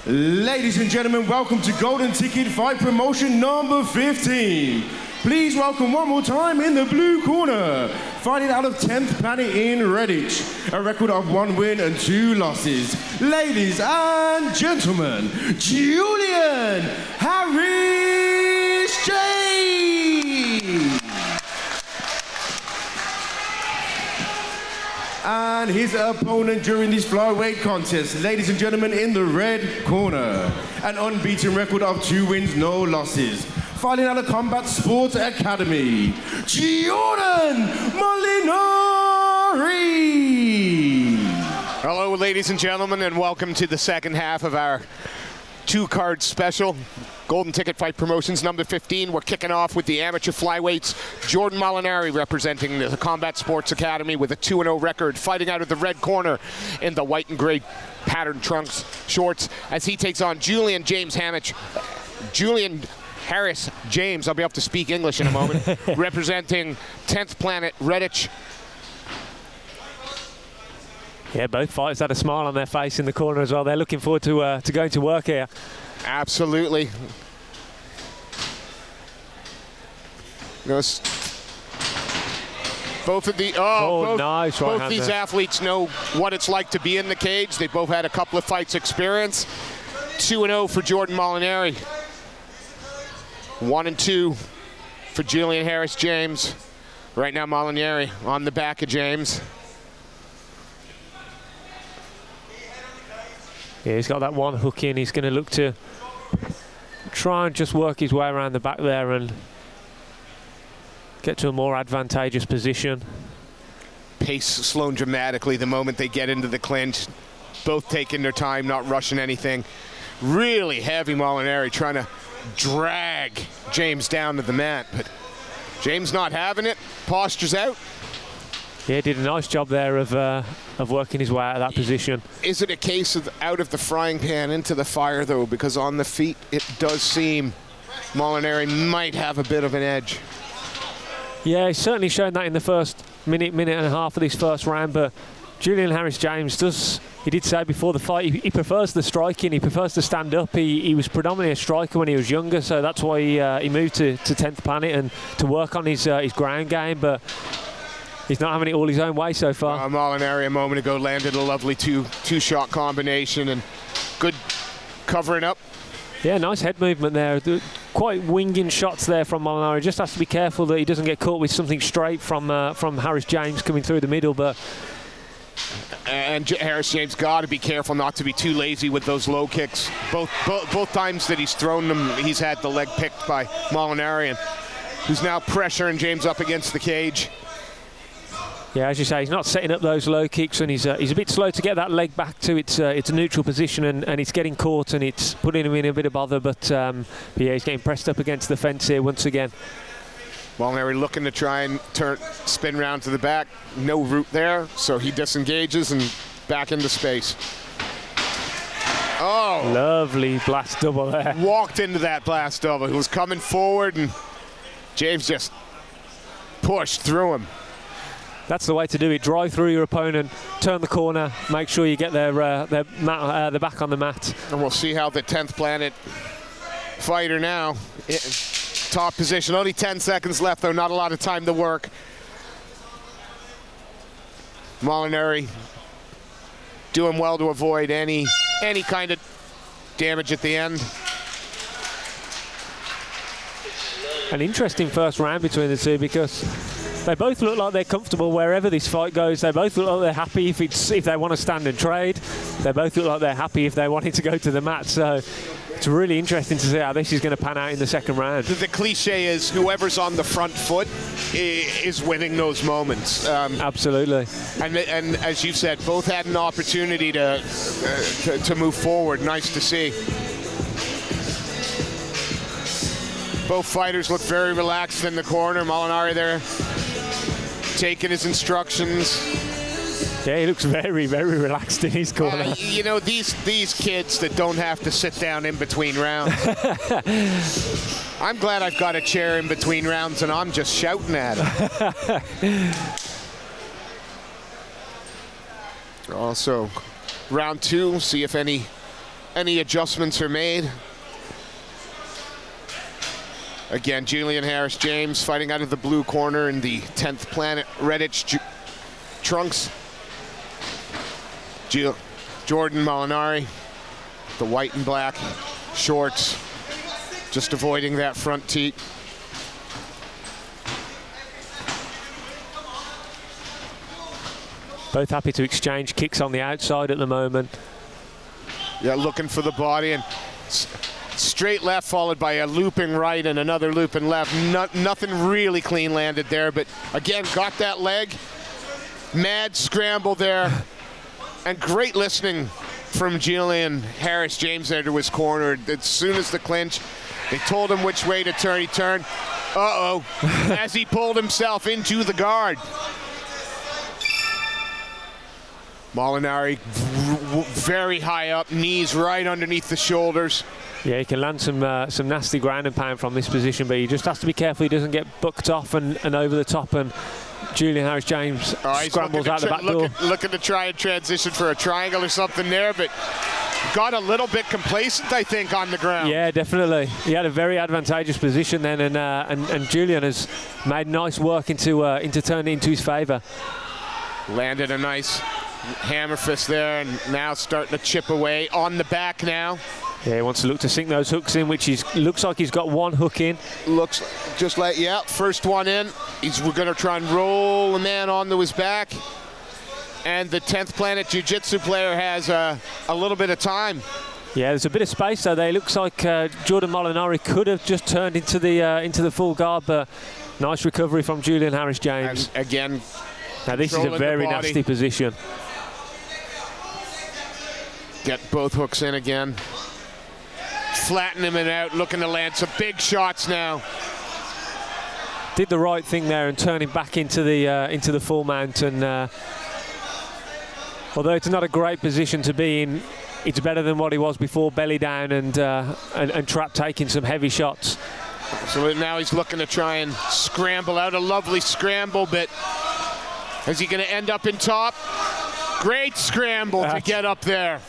Ladies and gentlemen, welcome to Golden Ticket Fight Promotion number 15. Please welcome one more time in the blue corner, fighting out of 10th Planet in Redditch, a record of 1 win and 2 losses. Ladies and gentlemen, Julian Harris James. And his opponent during this flyweight contest, ladies and gentlemen, in the red corner, an unbeaten record of 2 wins, no losses. Fighting out of Combat Sports Academy, Jordan Molinari. Hello, ladies and gentlemen, and welcome to the second half of our 2-card special. Golden Ticket Fight Promotions number 15. We're kicking off with the amateur flyweights. Jordan Molinari representing the Combat Sports Academy with a 2-0 record, fighting out of the red corner in the white and gray patterned trunks shorts as he takes on Julian Harris James, I'll be able to speak English in a moment, representing 10th Planet Redditch. Yeah, both fighters had a smile on their face in the corner as well. They're looking forward to going to work here. Absolutely. Both of the nice both these athletes know what it's like to be in the cage. They both had a couple of fights experience. 2-0 for Jordan Molinari. 1-2 for Julian Harris James. Right now Molinari on the back of James. Yeah, he's got that one hook in. He's going to look to try and just work his way around the back there and get to a more advantageous position. Pace slowing dramatically the moment they get into the clinch. Both taking their time, not rushing anything. Really heavy Molinari trying to drag James down to the mat, but James not having it. Posture's out. Yeah, did a nice job there of working his way out of that position. Is it a case of out of the frying pan into the fire, though? Because on the feet, it does seem Molinari might have a bit of an edge. Yeah, he's certainly shown that in the first minute and a half of this first round, but Julian Harris James he did say before the fight, he prefers the striking, he prefers to stand up. He was predominantly a striker when he was younger, so that's why he moved to 10th Planet and to work on his ground game, but he's not having it all his own way so far. Molinari a moment ago landed a lovely two-shot combination and good covering up. Yeah, nice head movement there. Quite winging shots there from Molinari. Just has to be careful that he doesn't get caught with something straight from Harris James coming through the middle. And Harris James got to be careful not to be too lazy with those low kicks. Both times that he's thrown them, he's had the leg picked by Molinari, who's now pressuring James up against the cage. Yeah, as you say, he's not setting up those low kicks, and he's a bit slow to get that leg back to its neutral position, and it's getting caught, and it's putting him in a bit of bother. But yeah, he's getting pressed up against the fence here once again. Molinari looking to try and spin round to the back. No route there, so he disengages and back into space. Oh! Lovely blast double there. Walked into that blast double. He was coming forward, and James just pushed through him. That's the way to do it. Drive through your opponent, turn the corner, make sure you get their back on the mat. And we'll see how the 10th Planet fighter now. Top position, only 10 seconds left though, not a lot of time to work. Molinari doing well to avoid any kind of damage at the end. An interesting first round between the two because they both look like they're comfortable wherever this fight goes. They both look like they're happy if they want to stand and trade. They both look like they're happy if they wanted to go to the mat. So it's really interesting to see how this is going to pan out in the second round. The cliche is whoever's on the front foot is winning those moments. Absolutely. And as you said, both had an opportunity to move forward. Nice to see. Both fighters look very relaxed in the corner. Molinari there taking his instructions. Yeah, he looks very, very relaxed in his corner. You know, these kids that don't have to sit down in between rounds. I'm glad I've got a chair in between rounds and I'm just shouting at him. Also, round two, see if any any adjustments are made. Again, Julian Harris-James fighting out of the blue corner in the 10th Planet Redditch trunks. Jordan Molinari, the white and black shorts, just avoiding that front teat. Both happy to exchange kicks on the outside at the moment. Yeah, looking for the body, and straight left followed by a looping right and another looping left. Nothing really clean landed there, but again, got that leg. Mad scramble there, and great listening from Julian Harris-James there to his corner. As soon as the clinch, they told him which way to turn. He turned. Uh-oh, as he pulled himself into the guard. Molinari very high up, knees right underneath the shoulders. Yeah, he can land some nasty ground and pound from this position, but he just has to be careful he doesn't get bucked off and over the top, and Julian Harris-James scrambles out the back door. Looking to try and transition for a triangle or something there, but got a little bit complacent, I think, on the ground. Yeah, definitely. He had a very advantageous position then, and Julian has made nice work into turning into his favour. Landed a nice hammer fist there, and now starting to chip away on the back now. Yeah, he wants to look to sink those hooks in, which looks like he's got one hook in. Looks just like, yeah, first one in. We're going to try and roll the man onto his back. And the 10th Planet Jiu-Jitsu player has a little bit of time. Yeah, there's a bit of space though there. It looks like Jordan Molinari could have just turned into the full guard, but nice recovery from Julian Harris-James. And again, now this is a very nasty position. Get both hooks in again. Flatten him and out, looking to land some big shots now. Did the right thing there and turning back into the full mount, and although it's not a great position to be in, it's better than what he was before, belly down and trap taking some heavy shots. So now he's looking to try and scramble out, a lovely scramble, but is he going to end up in top? Great scramble to get up there.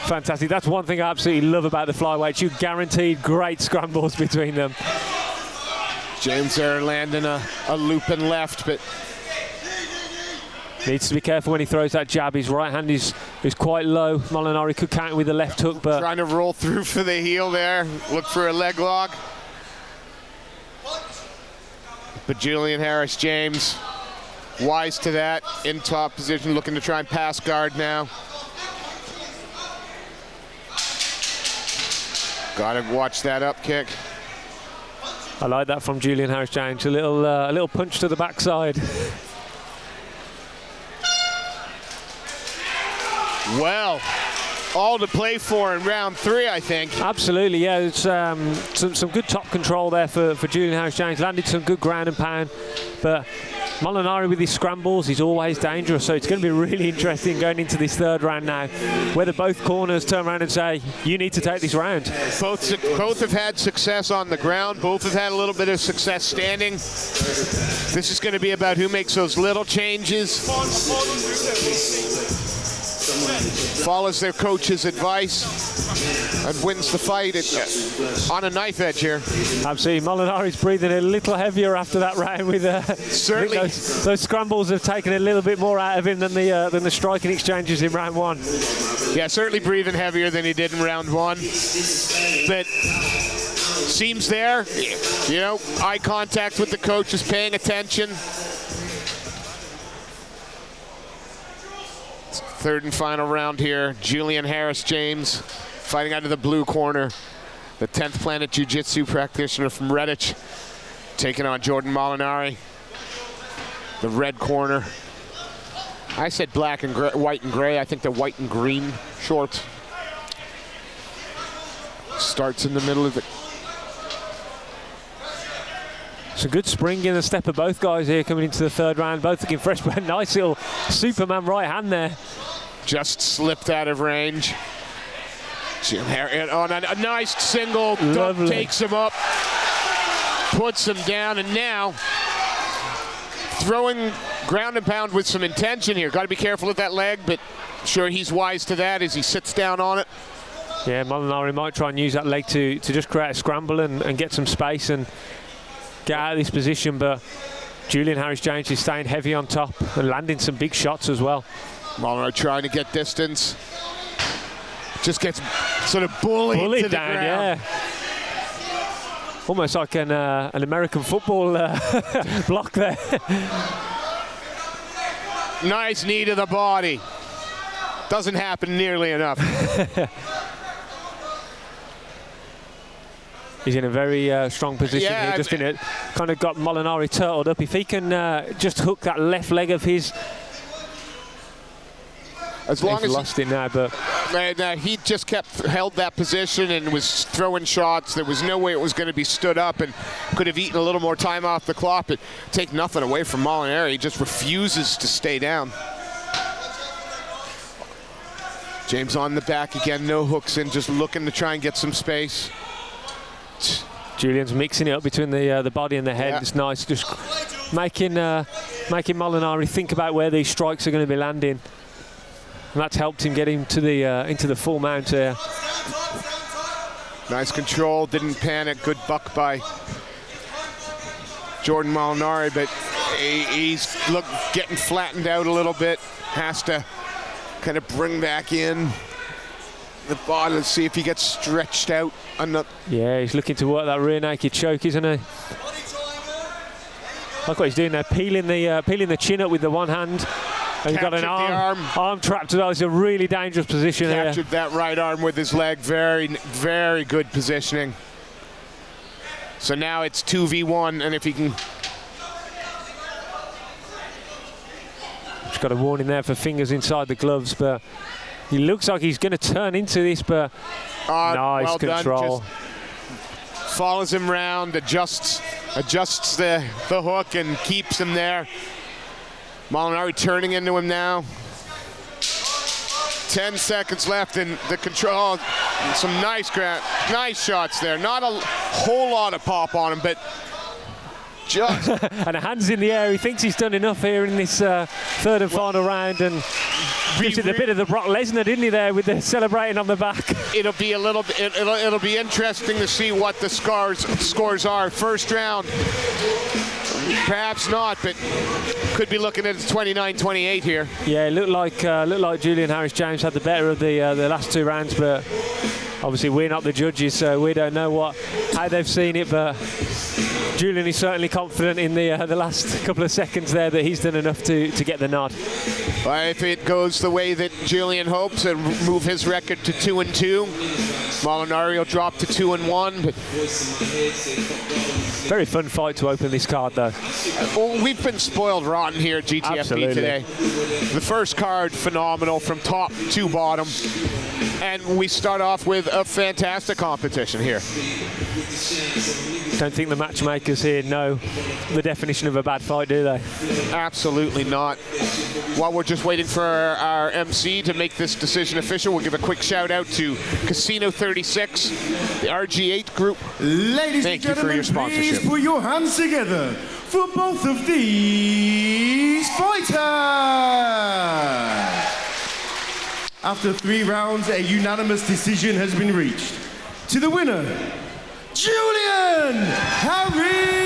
Fantastic. That's one thing I absolutely love about the flyweights. You guaranteed great scrambles between them. James there landing a looping left, but needs to be careful when he throws that jab. His right hand is quite low. Molinari could counter with the left hook, but trying to roll through for the heel there. Look for a leg lock. But Julian Harris-James, wise to that, in top position, looking to try and pass guard now. Gotta watch that up kick. I like that from Julian Harris-James. A little punch to the backside. Well, all to play for in round 3, I think. Absolutely, yeah. It's some good top control there for Julian Harris-James. Landed some good ground and pound, but Molinari with his scrambles, he's always dangerous, so it's going to be really interesting going into this third round now, whether both corners turn around and say, you need to take this round. Both have had success on the ground. Both have had a little bit of success standing. This is going to be about who makes those little changes, follows their coach's advice, and wins the fight on a knife edge here. Absolutely. Molinari's breathing a little heavier after that round. With certainly those scrambles have taken a little bit more out of him than the striking exchanges in round 1. Yeah, certainly breathing heavier than he did in round 1. But seems there, you know, eye contact with the coach, is paying attention. Third and final round here. Julian Harris-James fighting out of the blue corner. The 10th Planet Jiu-Jitsu practitioner from Redditch taking on Jordan Molinari. The red corner. I said black and gray, white and gray. I think they're white and green shorts. Starts in the middle of it. It's a good spring in the step of both guys here coming into the third round. Both looking fresh, but a nice little Superman right hand there. Just slipped out of range. On a nice single duck, takes him up, puts him down, and now throwing ground and pound with some intention here. Got to be careful with that leg, but sure he's wise to that as he sits down on it. Yeah, Molinari might try and use that leg to just create a scramble and get some space and get out of this position, but Julian Harris-James is staying heavy on top and landing some big shots as well. Molinari trying to get distance. Just gets sort of bullied to the down, ground. yeah. Almost like an American football block there. Nice knee to the body. Doesn't happen nearly enough. He's in a very strong position here. Just in it, kind of got Molinari turtled up. If he can just hook that left leg of his, as long he's as lost it now, but he just held that position and was throwing shots. There was no way it was going to be stood up, and could have eaten a little more time off the clock, but take nothing away from Molinari. He just refuses to stay down. James on the back again, no hooks in, just looking to try and get some space. Julian's mixing it up between the body and the head. Yeah. It's nice, just making Molinari think about where these strikes are going to be landing. And that's helped him get into the full mount here. Nice control, didn't panic, good buck by Jordan Molinari, but he's getting flattened out a little bit. Has to kind of bring back in the body and see if he gets stretched out. Yeah, he's looking to work that rear naked choke, isn't he? Look what he's doing there, peeling the chin up with the one hand. And he's got an arm trapped as well. It's a really dangerous position here. Captured that right arm with his leg. Very, very good positioning. So now it's 2v1, and if he can... Just got a warning there for fingers inside the gloves, but he looks like he's going to turn into this, but nice well control. Done. Follows him round, adjusts the hook and keeps him there. Molinari turning into him now. 10 seconds left in the control. Some nice shots there. Not a whole lot of pop on him, but just. And a hands in the air. He thinks he's done enough here in this third and final round, and gives it a bit of the Brock Lesnar, didn't he, there with the celebrating on the back. It'll be a little bit. It'll be interesting to see what the scores are. First round, perhaps not, but could be looking at 29-28 here. Yeah, it looked like Julian Harris-James had the better of the last two rounds, but obviously we're not the judges, so we don't know how they've seen it. But Julian is certainly confident in the last couple of seconds there that he's done enough to get the nod. Well, if it goes the way that Julian hopes and move his record to 2-2, Molinari will drop to 2-1. But very fun fight to open this card, though. Well, we've been spoiled rotten here at GTFP Absolutely. today. The first card, phenomenal from top to bottom. And we start off with a fantastic competition here. Don't think the matchmakers here know the definition of a bad fight, do they? Absolutely not. While we're just waiting for our MC to make this decision official, we'll give a quick shout out to Casino 36, the RG8 group. Ladies and gentlemen, please put your hands together for both of these fighters. After 3 rounds, a unanimous decision has been reached. To the winner, Julian Harris!